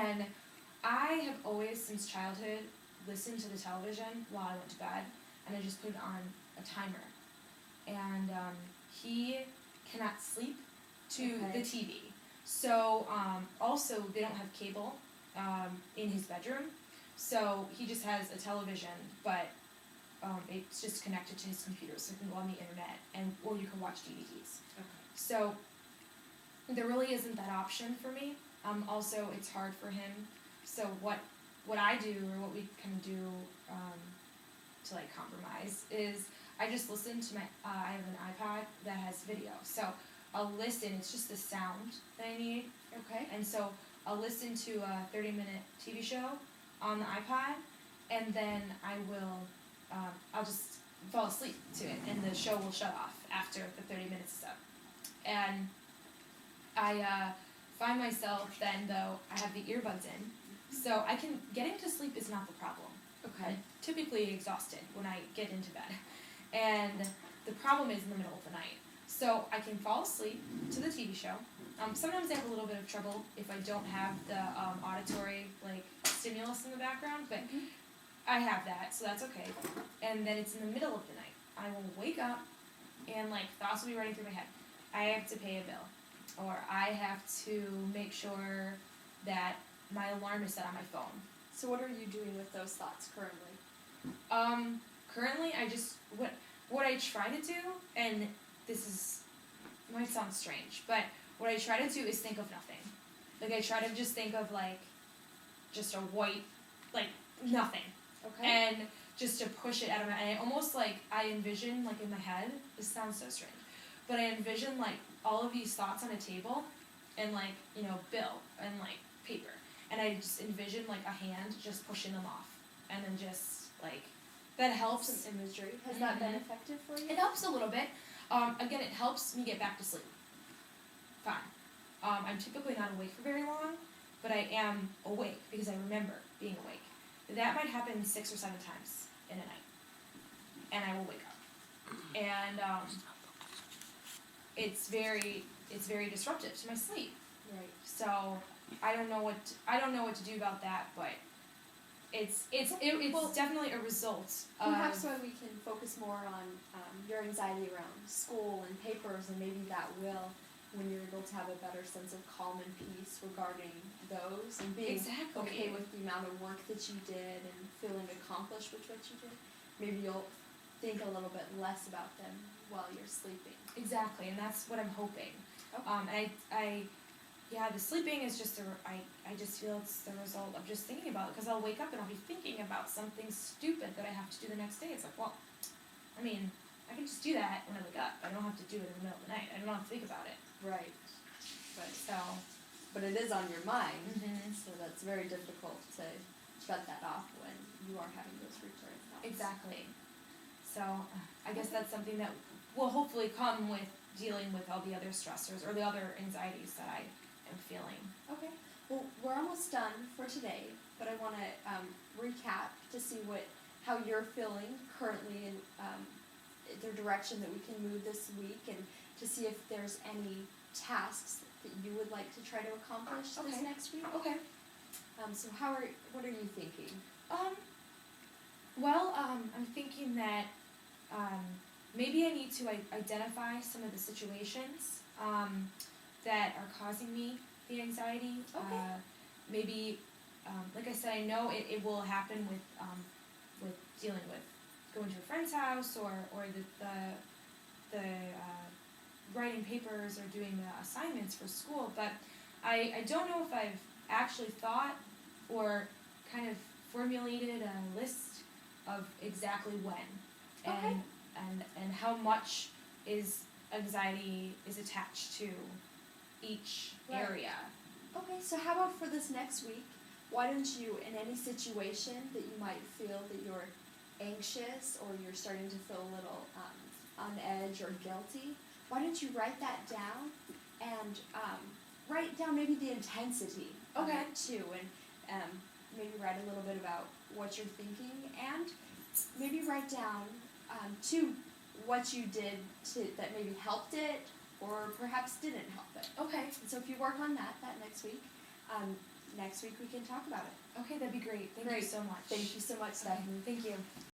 And I have always, since childhood, listened to the television while I went to bed, and I just put it on a timer. And he cannot sleep to the TV. So also they don't have cable in his bedroom, so he just has a television, but it's just connected to his computer, so he can go on the internet or you can watch DVDs. Okay. So there really isn't that option for me. Also, it's hard for him. So what I do, or what we can do to like compromise, is I just listen to my. I have an iPod that has video, so I'll listen. It's just the sound that I need, Okay. and so I'll listen to a 30-minute TV show on the iPod, and then I'll just fall asleep to it, and the show will shut off after the 30 minutes is up. And I find myself then, though, I have the earbuds in, so getting to sleep is not the problem. Okay. I'm typically exhausted when I get into bed, and the problem is in the middle of the night. So I can fall asleep to the TV show. Sometimes I have a little bit of trouble if I don't have the auditory stimulus in the background, but I have that, so that's okay. And then it's in the middle of the night. I will wake up and thoughts will be running through my head. I have to pay a bill, or I have to make sure that my alarm is set on my phone. So what are you doing with those thoughts currently? Currently I just what I try to do, and this might sound strange, but what I try to do is think of nothing. I try to just think of just a white, nothing. Okay. And just to push it out of my, and I almost I envision in my head, this sounds so strange, but I envision all of these thoughts on a table, and bill and paper, and I just envision a hand just pushing them off, and then just that helps. Some imagery. Has that been effective for you? It helps a little bit. Again, it helps me get back to sleep. Fine. I'm typically not awake for very long, but I am awake because I remember being awake. That might happen 6 or 7 times in a night, and I will wake up. And it's very disruptive to my sleep. Right. So I don't know what to do about that, but it's definitely a result of. Perhaps why we can focus more on your anxiety around school and papers, and maybe that will, when you're able to have a better sense of calm and peace regarding those, and being okay with the amount of work that you did and feeling accomplished with what you did, maybe you'll think a little bit less about them while you're sleeping. Exactly, and that's what I'm hoping. Okay. The sleeping is just I just feel it's the result of just thinking about it, because I'll wake up and I'll be thinking about something stupid that I have to do the next day. It's well, I mean, I can just do that when I wake up. I don't have to do it in the middle of the night. I don't have to think about it. Right. So. But it is on your mind, Mm-hmm. so that's very difficult to shut that off when you are having those recurring thoughts. Exactly. So I guess that's something that will hopefully come with dealing with all the other stressors or the other anxieties that I am feeling. Okay. Well, we're almost done for today, but I want to recap to see how you're feeling currently in the direction that we can move this week, and to see if there's any tasks that you would like to try to accomplish this next week. Okay. So what are you thinking? I'm thinking that maybe I need to identify some of the situations that are causing me the anxiety. Okay. Maybe, like I said, I know it will happen with dealing with going to a friend's house, or the writing papers or doing the assignments for school, but I don't know if I've actually thought or kind of formulated a list of exactly when and how much anxiety is attached to each area. Okay, so how about for this next week, why don't you, in any situation that you might feel that you're anxious or you're starting to feel a little on edge or guilty, why don't you write that down and write down maybe the intensity of it too, and maybe write a little bit about what you're thinking, and maybe write down too what you did that maybe helped it or perhaps didn't help it. Okay. And so if you work on that next week, next week we can talk about it. Okay, that'd be great. Thank you Great. so much. Thank you so much, Okay, Stephanie. thank you.